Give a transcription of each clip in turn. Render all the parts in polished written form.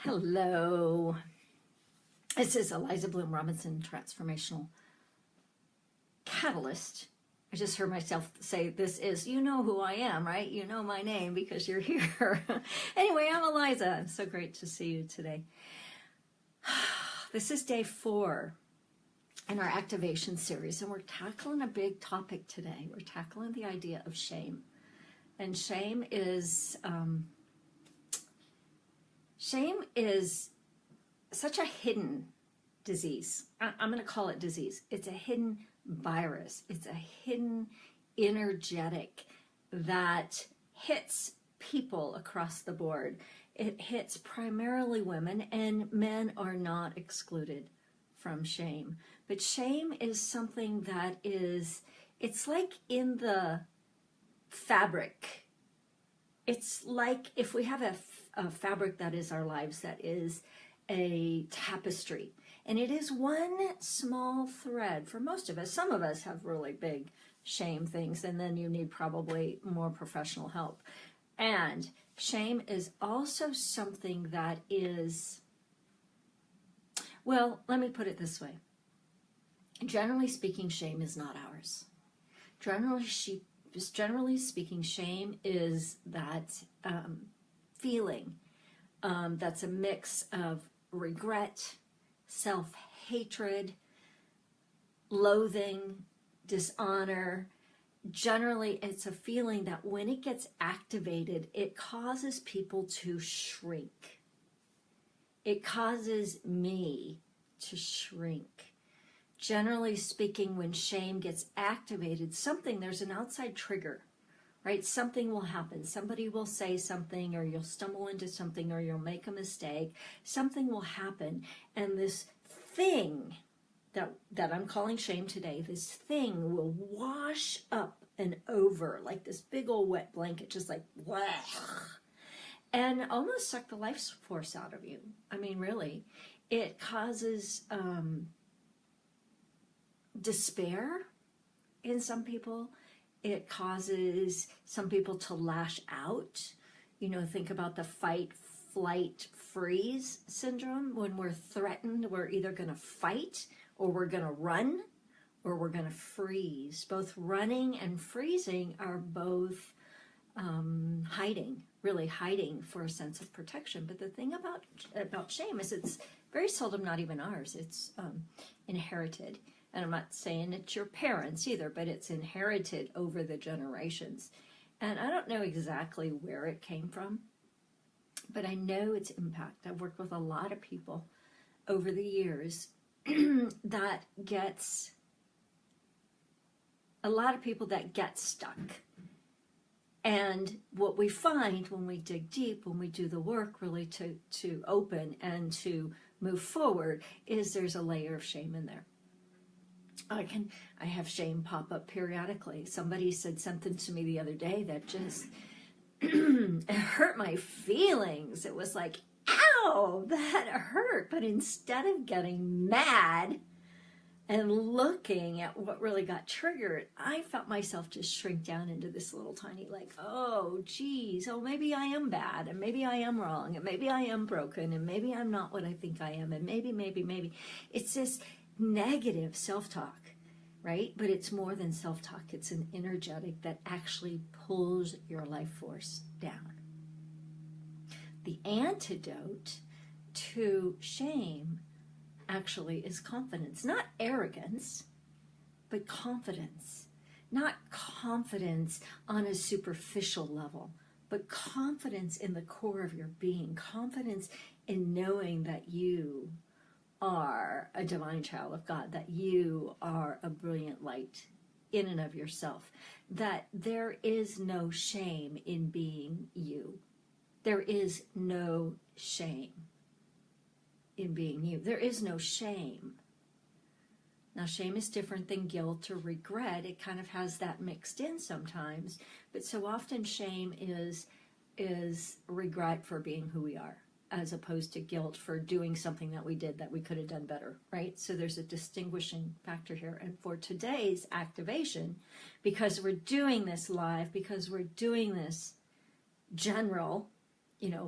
Hello. This is Eliza Bloom Robinson, Transformational Catalyst. I just heard myself say this is, you know who I am, right? You know my name because you're here. Anyway, I'm Eliza. So great to see you today. This is day 4 in our activation series, and we're tackling a big topic today. We're tackling the idea of shame. And shame is such a hidden disease. I'm going to call it disease. It's a hidden virus. It's a hidden energetic that hits people across the board. It hits primarily women, and men are not excluded from shame. But shame is something that it's like in the fabric. It's like if we have a fabric that is our lives, that is a tapestry, and it is one small thread for most of us. Some of us have really big shame things, and then you need probably more professional help. And shame is also something that is, well, let me put it this way. Generally speaking, shame is not ours. Generally speaking, shame is that feeling that's a mix of regret, self-hatred, loathing, dishonor. Generally, it's a feeling that when it gets activated, it causes people to shrink. It causes me to shrink. Generally speaking, when shame gets activated, there's an outside trigger, right? Something will happen. Somebody will say something, or you'll stumble into something, or you'll make a mistake. Something will happen, and this thing that I'm calling shame today, this thing will wash up and over like this big old wet blanket, just like, blah, and almost suck the life force out of you. I mean, really, it causes despair in some people. It causes some people to lash out. You know, think about the fight, flight, freeze syndrome. When we're threatened, we're either going to fight, or we're going to run, or we're going to freeze. Both running and freezing are both hiding, really hiding for a sense of protection. But the thing about shame is it's very seldom not even ours. It's inherited. And I'm not saying it's your parents either, but it's inherited over the generations. And I don't know exactly where it came from, but I know its impact. I've worked with a lot of people over the years that get stuck. And what we find when we dig deep, when we do the work really to open and to move forward, is there's a layer of shame in there. I have shame pop up periodically. Somebody said something to me the other day that just it hurt my feelings. It was like, ow, that hurt. But instead of getting mad and looking at what really got triggered, I felt myself just shrink down into this little tiny, like, oh, geez, oh, maybe I am bad, and maybe I am wrong, and maybe I am broken, and maybe I'm not what I think I am, and maybe. It's this negative self-talk, right? But it's more than self-talk. It's an energetic that actually pulls your life force down. The antidote to shame actually is confidence. Not arrogance, but confidence. Not confidence on a superficial level, but confidence in the core of your being. Confidence in knowing that you are a divine child of God, that you are a brilliant light in and of yourself, that there is no shame in being you. There is no shame in being you. There is no shame. Now, shame is different than guilt or regret. It kind of has that mixed in sometimes, but so often shame is regret for being who we are, as opposed to guilt for doing something that we did that we could have done better, right? So there's a distinguishing factor here. And for today's activation, because we're doing this live, because we're doing this general,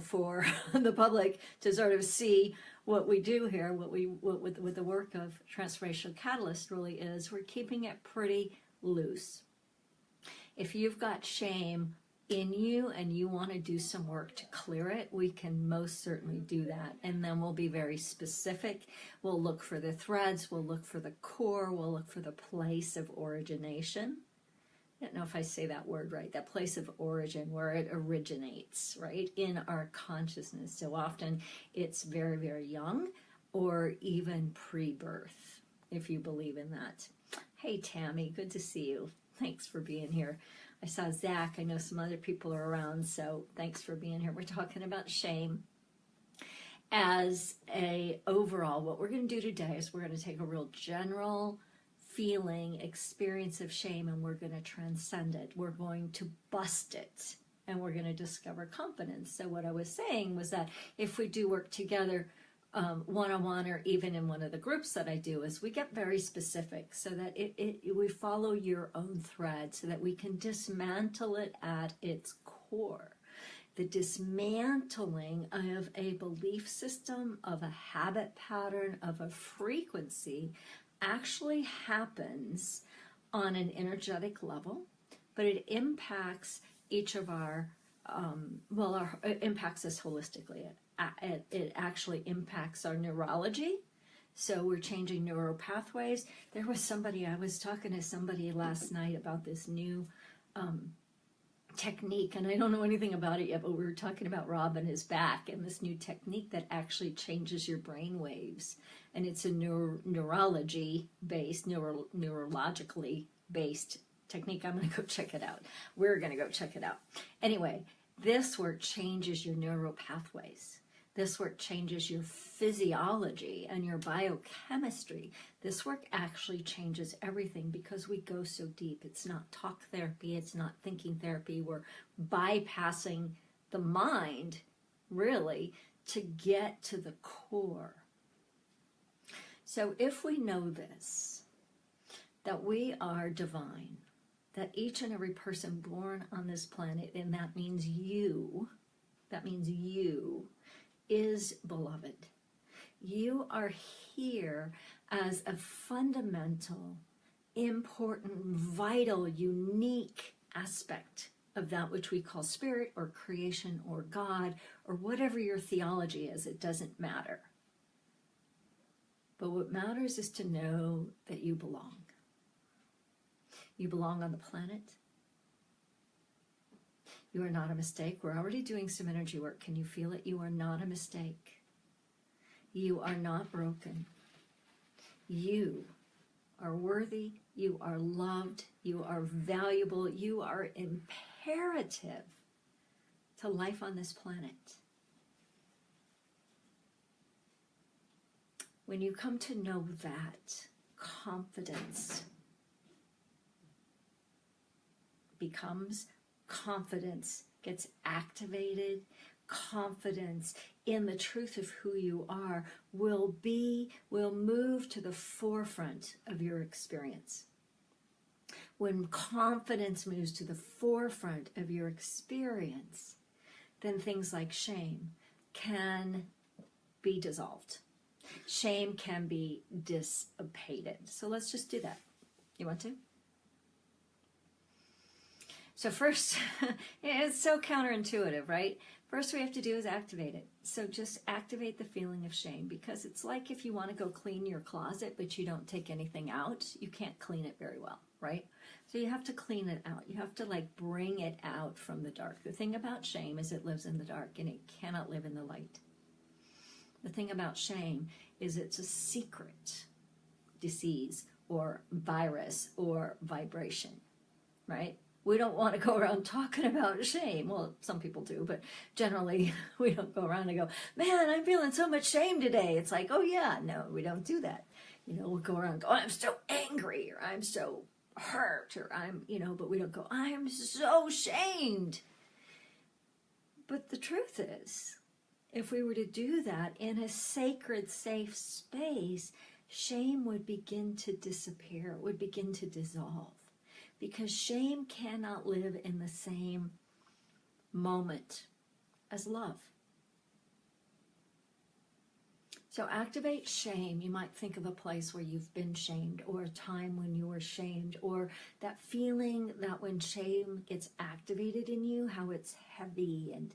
for the public to sort of see what we do here, what the work of Transformational Catalyst really is. We're keeping it pretty loose. If you've got shame in you and you want to do some work to clear it, we can most certainly do that. And then we'll be very specific. We'll look for the threads, we'll look for the core, we'll look for the place of origination. I don't know if I say that word right, that place of origin where it originates, right, in our consciousness. So often it's very, very young or even pre-birth, if you believe in that. Hey, Tammy, good to see you. Thanks for being here. I saw Zach. I know some other people are around, so thanks for being here. We're talking about shame. As a overall, what we're going to do today is we're going to take a real general feeling, experience of shame, and we're going to transcend it. We're going to bust it, and we're going to discover confidence. So what I was saying was that if we do work together, one-on-one or even in one of the groups that I do, is we get very specific so that we follow your own thread so that we can dismantle it at its core. The dismantling of a belief system, of a habit pattern, of a frequency actually happens on an energetic level, but it impacts each of our, it impacts us holistically. It actually impacts our neurology. So we're changing neural pathways. There was I was talking to somebody last night about this new technique, and I don't know anything about it yet, but we were talking about Rob and his back and this new technique that actually changes your brain waves. And it's a neurologically based technique. I'm going to go check it out. We're going to go check it out. Anyway, this work changes your neural pathways. This work changes your physiology and your biochemistry. This work actually changes everything because we go so deep. It's not talk therapy. It's not thinking therapy. We're bypassing the mind, really, to get to the core. So if we know this, that we are divine, that each and every person born on this planet, and that means you, is beloved. You are here as a fundamental, important, vital, unique aspect of that which we call spirit or creation or God or whatever your theology is. It doesn't matter. But what matters is to know that you belong. You belong on the planet. You are not a mistake. We're already doing some energy work. Can you feel it? You are not a mistake. You are not broken. You are worthy. You are loved. You are valuable. You are imperative to life on this planet. When you come to know that, confidence becomes confidence, gets activated. Confidence in the truth of who you are will move to the forefront of your experience. When confidence moves to the forefront of your experience, then things like shame can be dissolved. Shame can be dissipated. So let's just do that. You want to? So first, it's so counterintuitive, right? First we have to do is activate it. So just activate the feeling of shame, because it's like if you want to go clean your closet, but you don't take anything out, you can't clean it very well, right? So you have to clean it out. You have to bring it out from the dark. The thing about shame is it lives in the dark and it cannot live in the light. The thing about shame is it's a secret disease or virus or vibration, right? We don't want to go around talking about shame. Well, some people do, but generally we don't go around and go, man, I'm feeling so much shame today. It's like, oh yeah, no, we don't do that. We'll go around and go, I'm so angry, or I'm so hurt, or but we don't go, I'm so shamed. But the truth is, if we were to do that in a sacred, safe space, shame would begin to disappear. It would begin to dissolve. Because shame cannot live in the same moment as love. So activate shame. You might think of a place where you've been shamed, or a time when you were shamed, or that feeling that when shame gets activated in you, how it's heavy and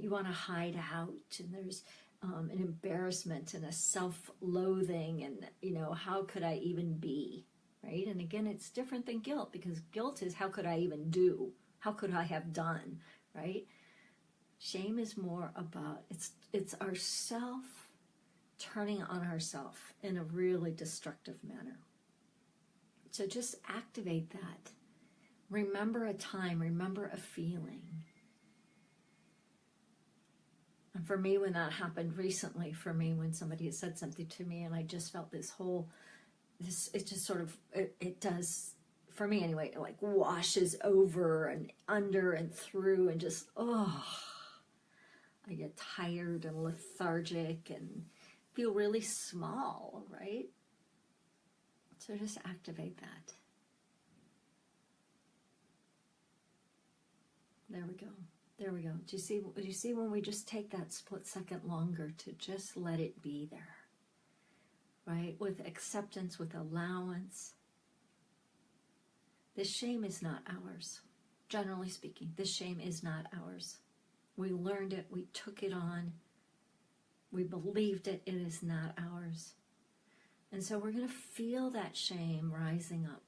you want to hide out, and there's an embarrassment and a self-loathing, and how could I even be, right? And again, it's different than guilt, because guilt is how could I even do, how could I have done, right? Shame is more about it's ourself turning on ourselves in a really destructive manner. So just activate that. Remember a time, remember a feeling. And for me, when that happened recently, for me, when somebody had said something to me, and I just felt it just sort of, it does, for me anyway, it like washes over and under and through, and just, I get tired and lethargic and feel really small, right? So just activate that. There we go. There we go. Do you see when we just take that split second longer to just let it be there, right? With acceptance, with allowance. This shame is not ours. Generally speaking, this shame is not ours. We learned it. We took it on. We believed it. It is not ours. And so we're going to feel that shame rising up.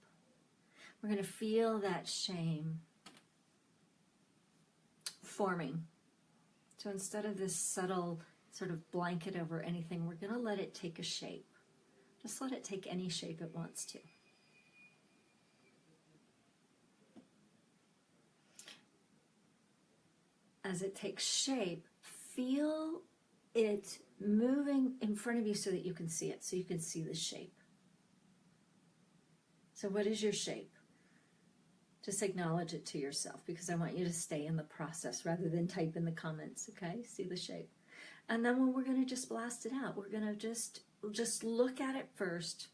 We're going to feel that shame forming. So instead of this subtle sort of blanket over anything, we're going to let it take a shape. Just let it take any shape it wants to. As it takes shape, feel it moving in front of you so that you can see it, so you can see the shape. So what is your shape? Just acknowledge it to yourself, because I want you to stay in the process rather than type in the comments, okay? See the shape. And then when we're going to just blast it out, we're going to just look at it first.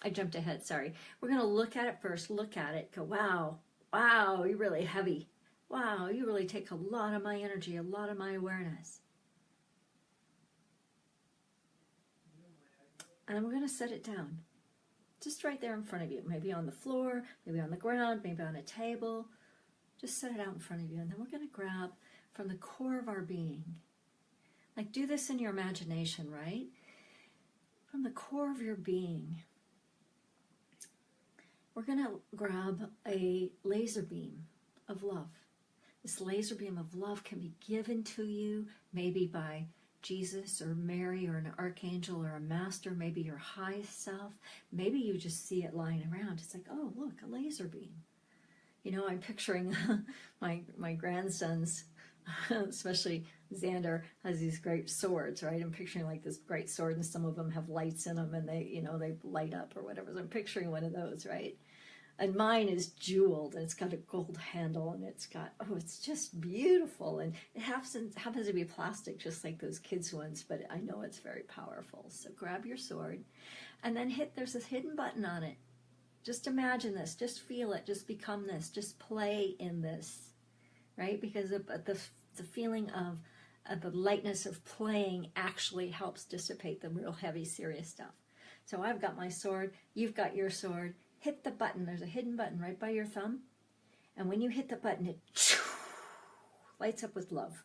I jumped ahead, sorry. We're going to look at it first, look at it, go, wow, wow, you're really heavy. Wow, you really take a lot of my energy, a lot of my awareness. And we're going to set it down. Just right there in front of you. Maybe on the floor, maybe on the ground, maybe on a table. Just set it out in front of you. And then we're going to grab from the core of our being. Like, do this in your imagination, right? From the core of your being. We're going to grab a laser beam of love. This laser beam of love can be given to you, maybe by Jesus or Mary or an archangel or a master, maybe your highest self. Maybe you just see it lying around. It's like, oh, look, a laser beam. I'm picturing my grandsons, especially Xander, has these great swords, right? I'm picturing like this great sword, and some of them have lights in them, and they light up or whatever. So I'm picturing one of those, right? And mine is jeweled, and it's got a gold handle, and it's just beautiful. And it happens to be plastic, just like those kids' ones, but I know it's very powerful. So grab your sword, and then there's this hidden button on it. Just imagine this, just feel it, just become this, just play in this, right? Because the feeling of the lightness of playing actually helps dissipate the real heavy, serious stuff. So I've got my sword, you've got your sword. Hit the button. There's a hidden button right by your thumb. And when you hit the button, it lights up with love.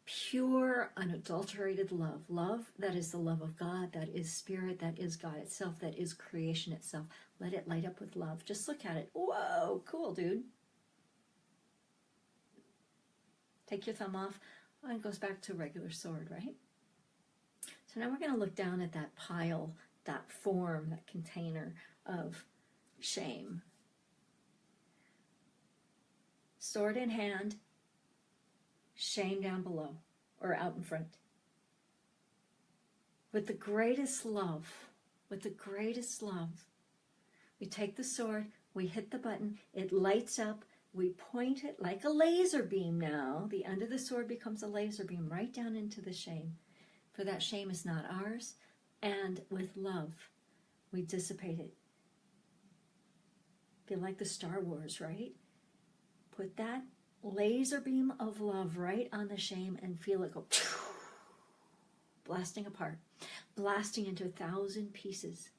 Pure, unadulterated love. Love that is the love of God, that is spirit, that is God itself, that is creation itself. Let it light up with love. Just look at it. Whoa, cool, dude. Take your thumb off. And it goes back to a regular sword, right? So now we're going to look down at that pile, that form, that container of shame. Sword in hand, shame down below or out in front. With the greatest love, we take the sword, we hit the button, it lights up, we point it like a laser beam now. The end of the sword becomes a laser beam right down into the shame. For that shame is not ours. And with love, we dissipate it. Feel like the Star Wars, right? Put that laser beam of love right on the shame and feel it go blasting apart, blasting into 1,000 pieces.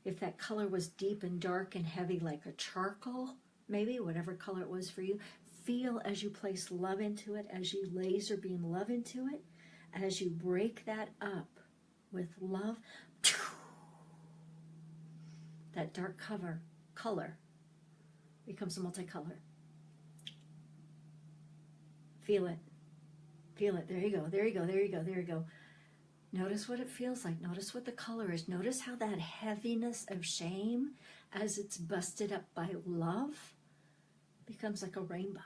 If that color was deep and dark and heavy like a charcoal, maybe, whatever color it was for you, feel as you place love into it, as you laser beam love into it, as you break that up with love, that dark color becomes a multicolor. Feel it. Feel it. There you go. There you go. There you go. There you go. Notice what it feels like. Notice what the color is. Notice how that heaviness of shame, as it's busted up by love, becomes like a rainbow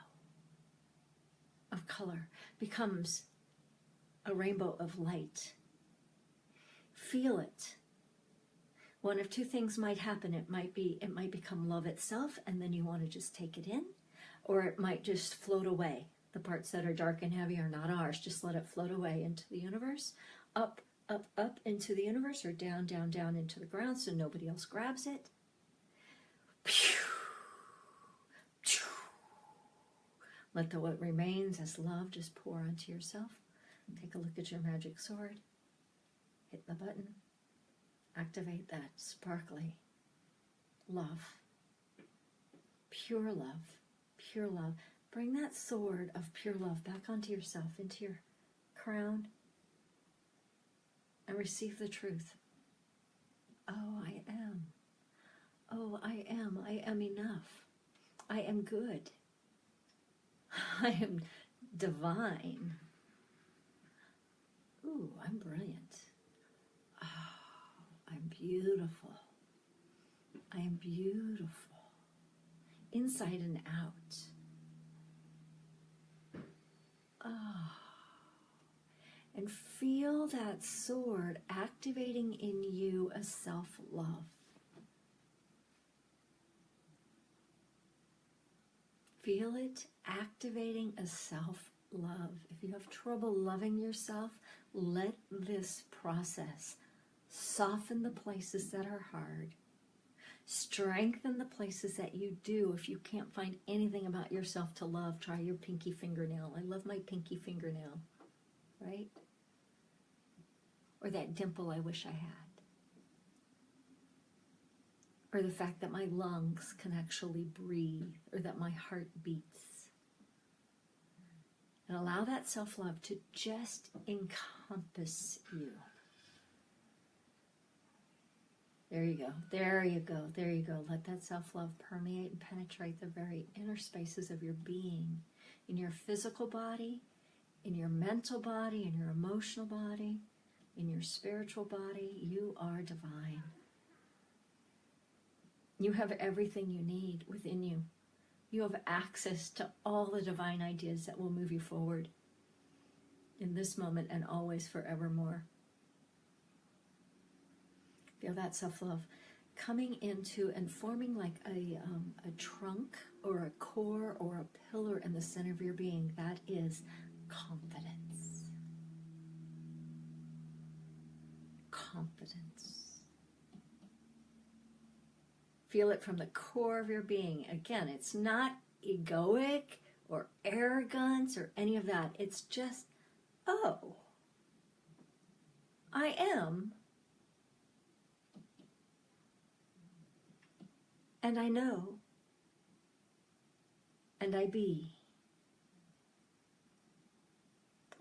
of color, becomes a rainbow of light. Feel it. One of two things might happen. It might become love itself, and then you want to just take it in, or it might just float away. The parts that are dark and heavy are not ours. Just let it float away into the universe, up, up, up into the universe, or down, down, down into the ground so nobody else grabs it. Let what remains as love just pour onto yourself. Take a look at your magic sword. Hit the button. Activate that sparkly love. Pure love. Pure love. Bring that sword of pure love back onto yourself, into your crown, and receive the truth. Oh, I am. Oh, I am. I am enough. I am good. I am divine. Ooh, I'm brilliant. Oh, I'm beautiful. I am beautiful. Inside and out. Oh. And feel that sword activating in you a self-love. Feel it activating a self-love. If you have trouble loving yourself, let this process soften the places that are hard. Strengthen the places that you do. If you can't find anything about yourself to love, try your pinky fingernail. I love my pinky fingernail, right? Or that dimple I wish I had. Or the fact that my lungs can actually breathe, or that my heart beats. And allow that self-love to just encompass you. There you go, there you go, there you go. Let that self-love permeate and penetrate the very inner spaces of your being, in your physical body, in your mental body, in your emotional body, in your spiritual body. You are divine. You have everything you need within you. You have access to all the divine ideas that will move you forward in this moment and always forevermore. Feel that self-love coming into and forming like a trunk or a core or a pillar in the center of your being. That is confidence. Confidence. Feel it from the core of your being. Again, it's not egoic or arrogance or any of that. It's just, oh, I am. And I know. And I be.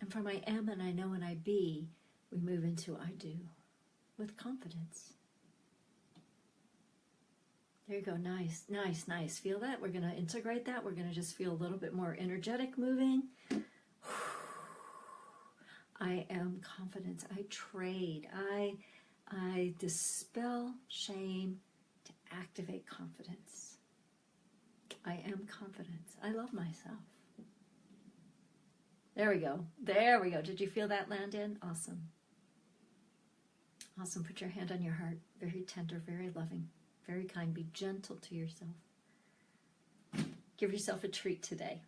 And from I am and I know and I be, we move into I do with confidence. There you go. Nice, nice, nice. Feel that? We're going to integrate that. We're going to just feel a little bit more energetic moving. I am confidence. I trade. I dispel shame to activate confidence. I am confidence. I love myself. There we go. There we go. Did you feel that land in? Awesome. Awesome. Put your hand on your heart. Very tender, very loving, very kind. Be gentle to yourself. Give yourself a treat today.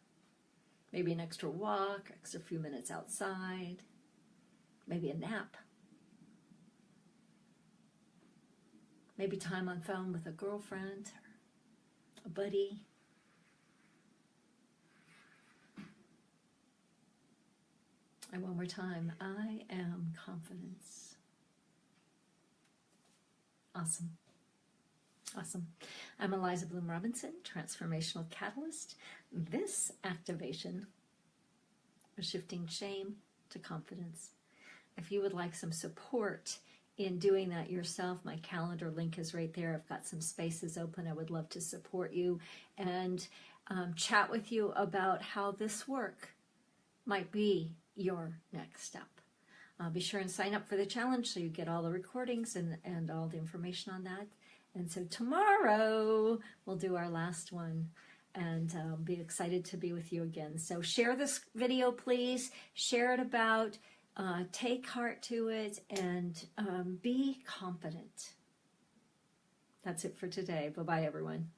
Maybe an extra walk, extra few minutes outside, maybe a nap. Maybe time on phone with a girlfriend or a buddy. And one more time, I am confidence. Awesome. Awesome. I'm Eliza Bloom Robinson, Transformational Catalyst. This activation was shifting shame to confidence. If you would like some support in doing that yourself, my calendar link is right there. I've got some spaces open. I would love to support you and chat with you about how this work might be your next step. Be sure and sign up for the challenge so you get all the recordings and all the information on that. And so tomorrow we'll do our last one, and be excited to be with you again. So share this video, please. Share it about, take heart to it, and be confident. That's it for today. Bye-bye, everyone.